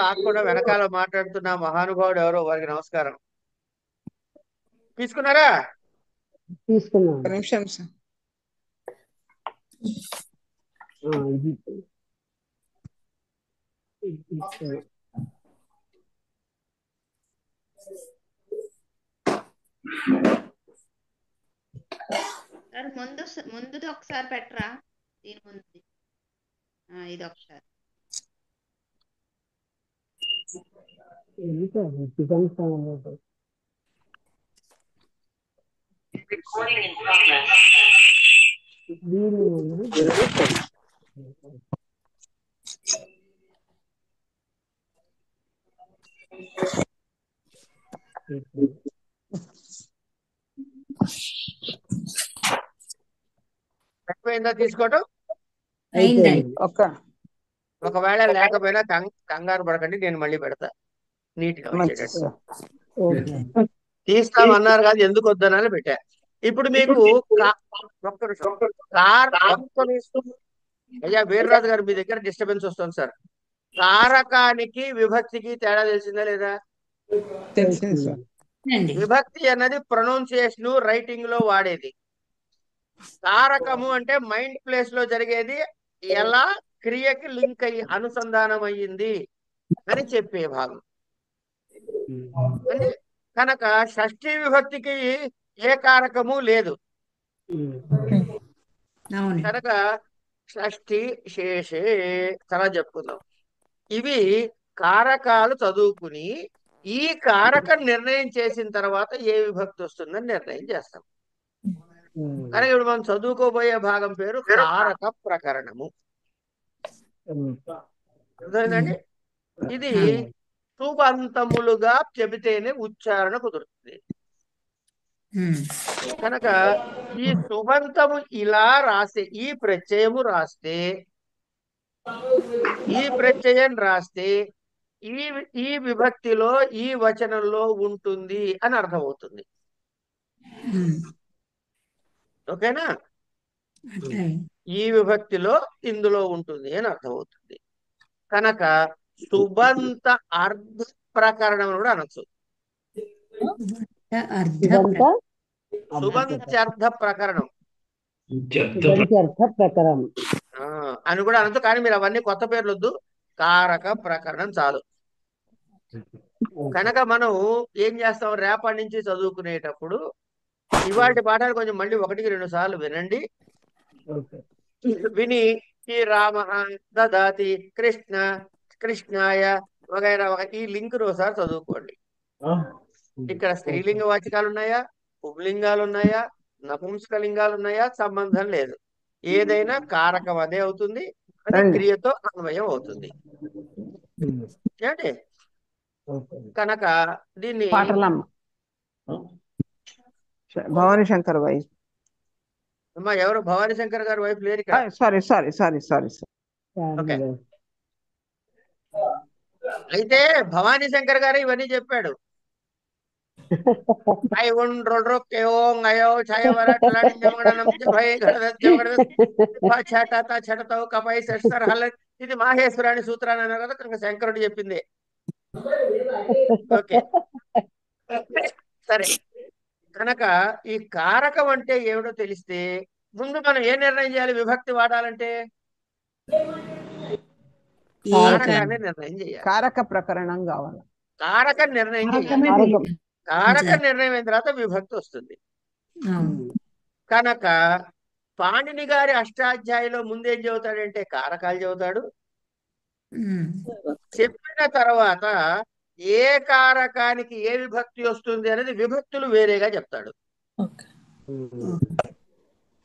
ఆకుండా వెనకాల మాట్లాడుతున్న మహానుభావుడు ఎవరో, వారికి నమస్కారం. తీసుకున్నారా? తీసుకున్నాను. నిమిషం సార్. సార్ ముందుది ఒకసారి పెట్టరా, దీని ముందు ఇది ఒకసారి. అయిపోయిందా తీసుకోవటం? అయిందండి. ఒకవేళ లేకపోయినా కంగారు పడకండి, నేను మళ్ళీ పెడతా నీట్ గా వచ్చేటట్టు. తీస్తామన్నారు కాదు, ఎందుకు వద్దనని పెట్టా. ఇప్పుడు మీకు ఒక్క నిమిషం. అయ్యా వీర్రాజు గారు, మీ దగ్గర డిస్టర్బెన్స్ వస్తుంది సార్. కారకానికి విభక్తికి తేడా తెలిసిందా లేదా? తెలిసింది సార్. విభక్తి అన్నది ప్రొనౌన్సియేషన్ రైటింగ్ లో వాడేది. కారకము అంటే మైండ్ ప్లేస్ లో జరిగేది, ఎలా క్రియకి లింక్ అయ్యి అనుసంధానం అయ్యింది అని చెప్పే భాగం. అంటే కనుక షష్ఠీ విభక్తికి ఏ కారకము లేదు కనుక షష్ఠి శేషే చాలా చెప్పుకుందాం. ఇవి కారకాలు చదువుకుని ఈ కారకం నిర్ణయం చేసిన తర్వాత ఏ విభక్తి వస్తుందని నిర్ణయం చేస్తాం. కనుక ఇప్పుడు మనం చదువుకోబోయే భాగం పేరు కారక ప్రకరణము. అర్థమైందండి? ఇది సుబంతములుగా చెబితేనే ఉచ్చారణ కుదురుతుంది. కనుక ఈ సుబంతము ఇలా రాస్తే, ఈ ప్రత్యయము రాస్తే, ఈ ప్రత్యయం రాస్తే ఈ ఈ విభక్తిలో ఈ వచనంలో ఉంటుంది అని అర్థమవుతుంది. ఓకేనా? ఈ విభక్తిలో ఇందులో ఉంటుంది అని అర్థమవుతుంది. కనుక సుబంత అర్ధ ప్రకరణం కూడా అనొచ్చు. సుబంత్యర్థ ప్రకరణం ప్రకరణం అని కూడా అనొచ్చు. కానీ మీరు అవన్నీ కొత్త పేర్లు వద్దు, కారక ప్రకరణం చాలు. కనుక మనం ఏం చేస్తాం, రేపటి నుంచి చదువుకునేటప్పుడు ఇవాటి పాఠాలు కొంచెం మళ్ళీ 1-2 సార్లు వినండి. విని ఈ రామ దదాతి కృష్ణ కృష్ణాయ వగైరా ఈ లింక్ ఒకసారి చదువుకోండి. ఇక్కడ స్త్రీలింగ వాచకాలు ఉన్నాయా, పుంలింగాలు ఉన్నాయా, నపుంసక లింగాలు ఉన్నాయా, సంబంధం లేదు. ఏదైనా కారకం అదే అవుతుంది, అది క్రియతో అన్వయం అవుతుంది. ఏంటి? కనుక దీన్ని భవానీ శంకర్ వైఫ్. అమ్మా ఎవరు భవానీ శంకర్ గారి వైఫ్ లేరు ఇక్కడ. సారీ. ఓకే. అయితే భవానీ శంకర్ గారు ఇవన్నీ చెప్పాడు. ఇది మాహేశ్వరాణి సూత్రాన్ని అన్నారు కదా, కనుక శంకరుడు చెప్పింది. ఓకే సరే. కనుక ఈ కారకం అంటే ఏమిటో తెలిస్తే ముందు మనం ఏ నిర్ణయం చేయాలి? విభక్తి వాడాలంటే కారకాన్ని నిర్ణయం చేయాలి. కారక ప్రకరణం కావాలి. కారక నిర్ణయం చేయాలి. కారక నిర్ణయం అయిన తర్వాత విభక్తి వస్తుంది. కనుక పాణిని గారి అష్టాధ్యాయులో ముందేం చెబుతాడంటే కారకాలు చెబుతాడు. చెప్పిన తర్వాత ఏ కారకానికి ఏ విభక్తి వస్తుంది అనేది విభక్తులు వేరేగా చెప్తాడు.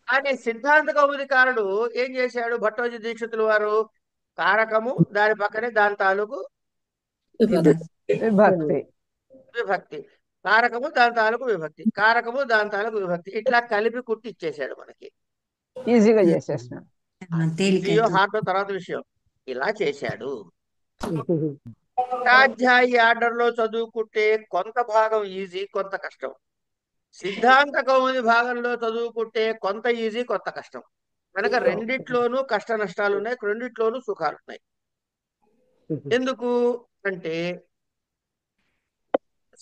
కానీ సిద్ధాంత కౌముదికారుడు ఏం చేశాడు? భట్టోజీ దీక్షితులు వారు కారకము దాని పక్కనే దాని తాలూకు విభక్తి, కారకము దాని తాలూకు విభక్తి, కారకము దాని తాలూకు విభక్తి, ఇట్లా కలిపి కుట్టి ఇచ్చేసాడు మనకి. ఈజీగా చేసేసినాడు. హార్ట్ తర్వాత విషయం ఇలా చేశాడు. అష్టాధ్యాయి ఆర్డర్ లో చదువుకుంటే కొంత భాగం ఈజీ, కొంత కష్టం. సిద్ధాంత కౌముది భాగంలో చదువుకుంటే కొంత ఈజీ, కొంత కష్టం. కనుక రెండిట్లోనూ కష్ట నష్టాలు ఉన్నాయి, రెండిట్లోనూ సుఖాలు ఉన్నాయి. ఎందుకు అంటే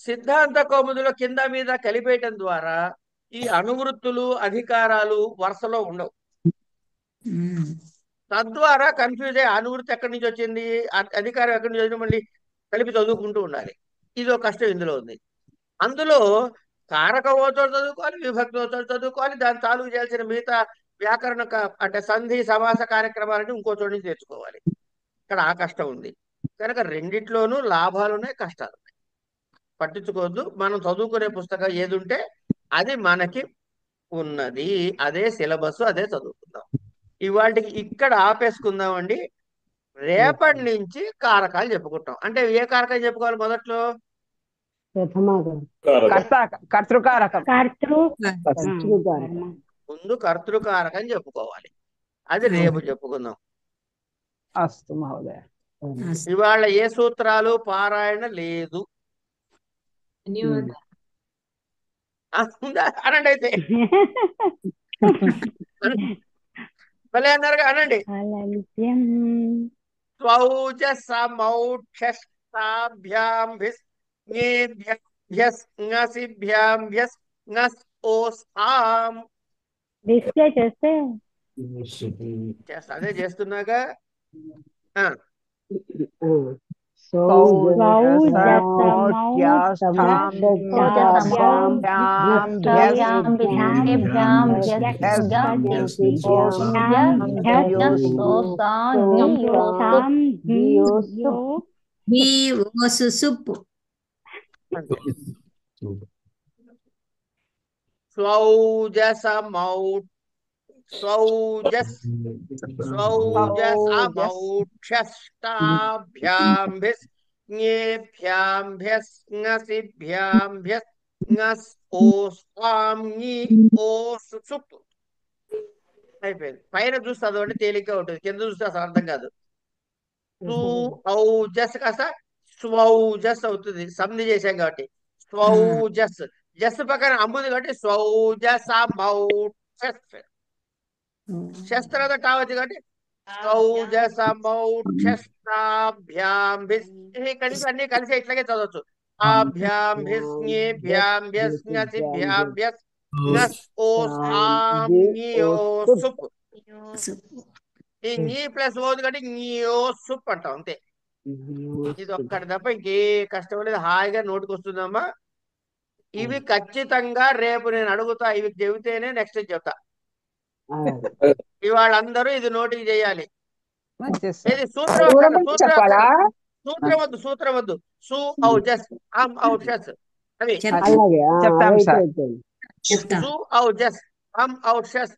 సిద్ధాంత కౌముదిలో కింద మీద కలిపేయటం ద్వారా ఈ అనువృత్తులు అధికారాలు వరుసలో ఉండవు. తద్వారా కన్ఫ్యూజ్ అయ్యి అనువృత్తి ఎక్కడి నుంచి వచ్చింది, అధికారం ఎక్కడి నుంచి వచ్చింది, మళ్ళీ కలిపి చదువుకుంటూ ఉండాలి. ఇదో కష్టం ఇందులో ఉంది. అందులో కారకమోతో చదువుకోవాలి, విభక్తితో చదువుకోవాలి, దాని తాలూకు చేయాల్సిన మిగతా వ్యాకరణ అంటే సంధి సమాస కార్యక్రమాలని ఇంకో చోటు నుంచి తెచ్చుకోవాలి. ఇక్కడ ఆ కష్టం ఉంది. కనుక రెండిట్లోనూ లాభాలు ఉన్నాయి, కష్టాలు ఉన్నాయి. పట్టించుకోవద్దు. మనం చదువుకునే పుస్తకం ఏది ఉంటే అది మనకి ఉన్నది, అదే సిలబస్, అదే చదువుకుందాం. ఇవాళకి ఇక్కడ ఆపేసుకుందామండి. రేపటి నుంచి కారకాలు చెప్పుకుంటాం. అంటే ఏ కారకాలు చెప్పుకోవాలి? మొదట్లో కర్తృకారకం, ముందు కర్తృకారకం చెప్పుకోవాలి. అది రేపు చెప్పుకుందాం. అస్తు మహోదయ. ఇవాళ ఏ సూత్రాలు పారాయణ లేదు అనండి. అయితే భలే అన్నారుగా, అనండి. అదే చేస్తున్నాగా. స్వౌజసమౌట్ స్వౌజస్ స్వౌజసమౌక్షష్టాభ్యాంభిస్ జ్ఞేభ్యాంభ్యస్ జ్ఞసిభ్యాంభ్యస్ జ్ఞస్ ఓస్వాం ఞి ఓసు సుప్. అయిపోయింది. పైన చూస్తే చదవండి తేలిగ్గా ఉంటుంది, కింద చూస్తే అసలు అర్థం కాదు. సు ఔజస్ కాస్త స్వౌజస్ అవుతుంది, సంధి చేశాం కాబట్టి. స్వౌజస్, జస్ పక్కన అమ్ముంది కాబట్టి స్వౌజసమౌక్షస్. శస్త్రత టావచ్చు కాబట్టి స్వౌజసమౌక్షష్టాభ్యాంభిస్. కలిసి అన్ని కలిసి ఇట్లాగే చదవచ్చు. ఆభ్యాంభిస్ జ్ఞేభ్యాంభ్యస్ జ్ఞసిభ్యాంభ్యస్ జ్ఞస్ ఓస్ఆం జ్ఞియోసుప్. ఈ జ్ఞి ప్లస్ ఓది కాబట్టి జ్ఞియోసుప్ అంటాం అంతే. ఇది ఒక్కటి తప్ప ఇంకే కష్టం లేదు, హాయిగా నోటికి వస్తుందమ్మా. ఇవి ఖచ్చితంగా రేపు నేను అడుగుతా, ఇవి చెబితేనే నెక్స్ట్ చెప్తా. ఇవాళ అందరూ ఇది నోటికి చేయాలి. ఇది సూత్రం సూత్రం వద్దు, సూత్రం వద్దు. సు ఔజస్ అం ఔషస్ అవి. చెప్తాం సార్. సు ఔజస్ అం ఔషస్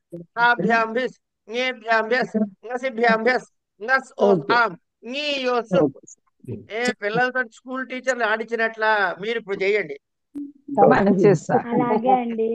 ఆభ్యాంభిస్ జ్ఞేభ్యాంభ్యస్ జ్ఞసిభ్యాంభ్యస్ జ్ఞస్ ఓస్ ఆం జ్ఞియోసు. పిల్లలతో స్కూల్ టీచర్లు ఆడించినట్లా మీరు ఇప్పుడు చేయండి. చేస్తా. అలాగే అండి.